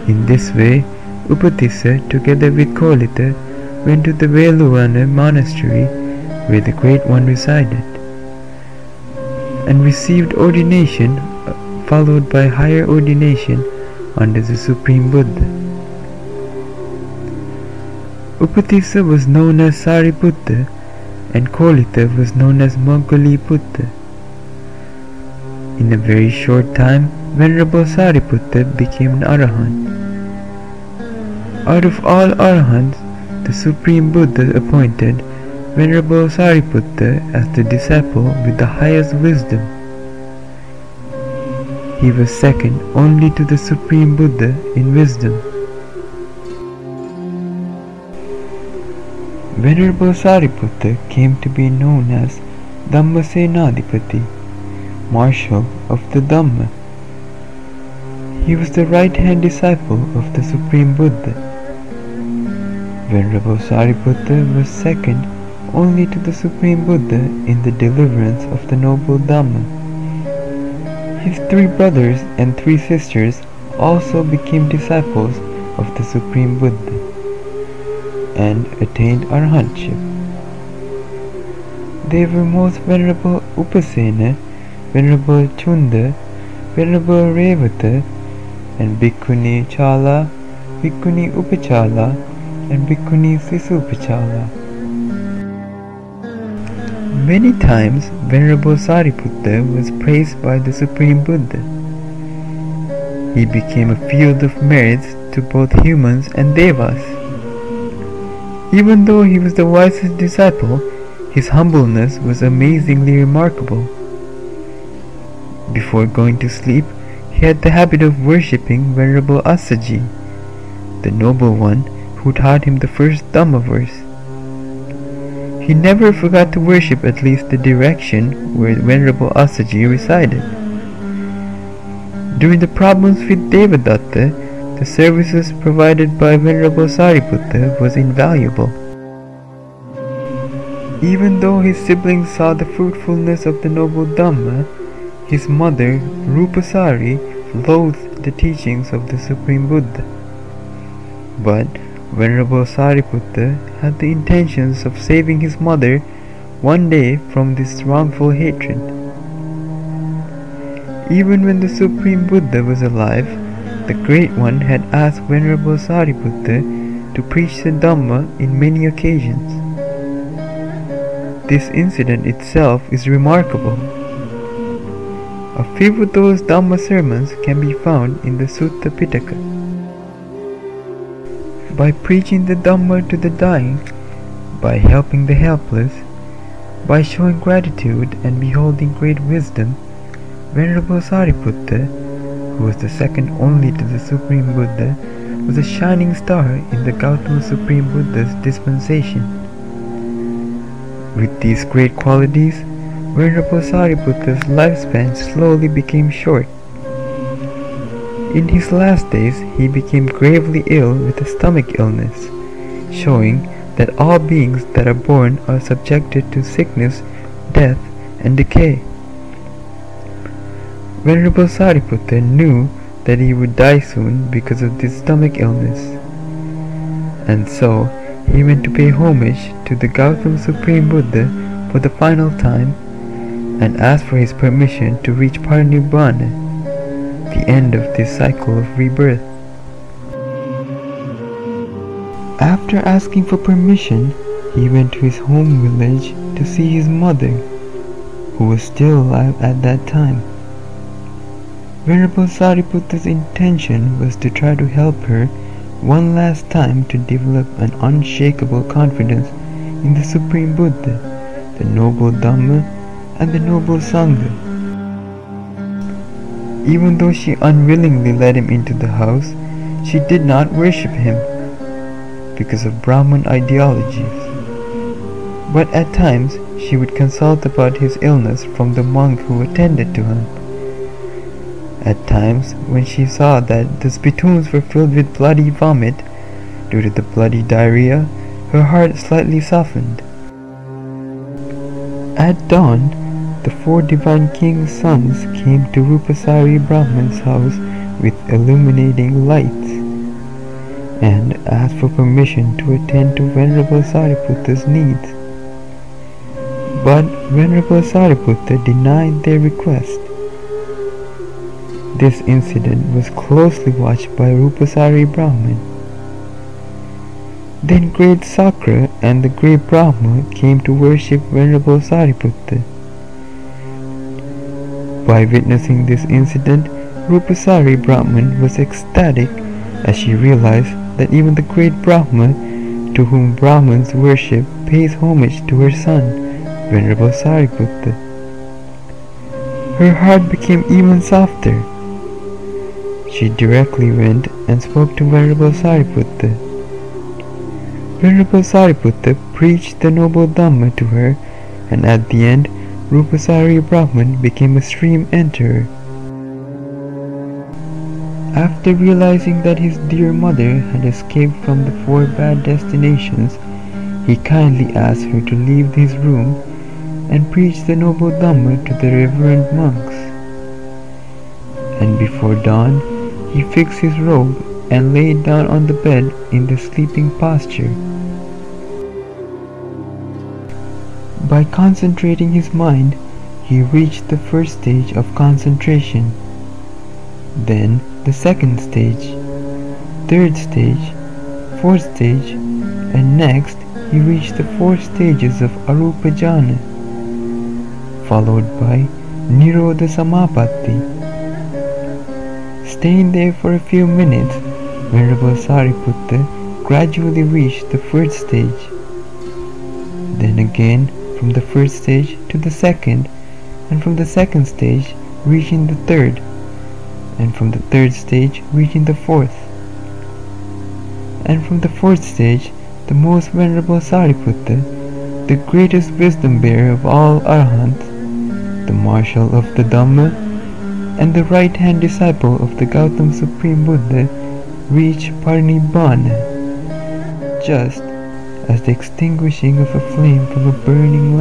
In this way, Upatissa, together with Kolita, went to the Veluvana monastery where the Great One resided, and received ordination, followed by higher ordination under the Supreme Buddha. Upatissa was known as Sariputta, and Kolita was known as Moggaliputta. In a very short time, Venerable Sariputta became an Arahant. Out of all Arahants, the Supreme Buddha appointed Venerable Sariputta as the disciple with the highest wisdom. He was second only to the Supreme Buddha in wisdom. Venerable Sariputta came to be known as Dhammasenadipati, Marshal of the Dhamma. He was the right-hand disciple of the Supreme Buddha. Venerable Sariputta was second only to the Supreme Buddha in the deliverance of the Noble Dhamma. His 3 brothers and 3 sisters also became disciples of the Supreme Buddha and attained arahantship. They were most Venerable Upasena, Venerable Chunda, Venerable Revata, and Bhikkhuni Chala, Bhikkhuni Upachala, and Bhikkhuni Sisupachala. Many times Venerable Sariputta was praised by the Supreme Buddha. He became a field of merits to both humans and devas. Even though he was the wisest disciple, his humbleness was amazingly remarkable. Before going to sleep, he had the habit of worshipping Venerable Assaji, the noble one who taught him the first Dhamma verse. He never forgot to worship at least the direction where Venerable Assaji resided. During the problems with Devadatta, the services provided by Venerable Sariputta was invaluable. Even though his siblings saw the fruitfulness of the Noble Dhamma, his mother, Rupasari, loathed the teachings of the Supreme Buddha. But Venerable Sariputta had the intentions of saving his mother one day from this wrongful hatred. Even when the Supreme Buddha was alive, the Great One had asked Venerable Sariputta to preach the Dhamma in many occasions. This incident itself is remarkable. A few of those Dhamma sermons can be found in the Sutta Pitaka. By preaching the Dhamma to the dying, by helping the helpless, by showing gratitude and beholding great wisdom, Venerable Sariputta, who was the second only to the Supreme Buddha, was a shining star in the Gautama Supreme Buddha's dispensation. With these great qualities, Venerable Sariputta's lifespan slowly became short. In his last days, he became gravely ill with a stomach illness, showing that all beings that are born are subjected to sickness, death, and decay. Venerable Sariputta knew that he would die soon because of this stomach illness, and so he went to pay homage to the Gautama Supreme Buddha for the final time and asked for his permission to reach Parinibbana, the end of this cycle of rebirth. After asking for permission, he went to his home village to see his mother, who was still alive at that time. Venerable Sariputta's intention was to try to help her one last time to develop an unshakable confidence in the Supreme Buddha, the Noble Dhamma, and the Noble Sangha. Even though she unwillingly let him into the house, she did not worship him because of Brahman ideologies. But at times she would consult about his illness from the monk who attended to him. At times, when she saw that the spittoons were filled with bloody vomit due to the bloody diarrhea, her heart slightly softened. At dawn, the 4 divine king's sons came to Rupasari Brahman's house with illuminating lights. and asked for permission to attend to Venerable Sariputta's needs. But Venerable Sariputta denied their request. This incident was closely watched by Rupasari Brahman. Then great Sakra and the great Brahma came to worship Venerable Sariputta. By witnessing this incident, Rupasari Brahman was ecstatic as she realized that even the great Brahma, to whom Brahmins worship, pays homage to her son, Venerable Sariputta. Her heart became even softer. She directly went and spoke to Venerable Sariputta. Venerable Sariputta preached the noble Dhamma to her, and at the end, Rupasari Brahman became a stream enterer. After realizing that his dear mother had escaped from the 4 bad destinations, he kindly asked her to leave his room and preach the noble Dhamma to the reverend monks. And before dawn, he fixed his robe and laid down on the bed in the sleeping posture. By concentrating his mind, he reached the first stage of concentration, then the second stage, third stage, fourth stage, and next he reached the 4 stages of Arupa Jhana, followed by Nirodha Samapatti. Staying there for a few minutes, Venerable Sariputta gradually reached the first stage. Then again from the first stage to the second, and from the second stage reaching the third, and from the third stage reaching the fourth, and from the fourth stage the most Venerable Sariputta, the greatest wisdom bearer of all Arahants, the marshal of the Dhamma, and the right-hand disciple of the Gautam Supreme Buddha, reached Parinibbana, just as the extinguishing of a flame from a burning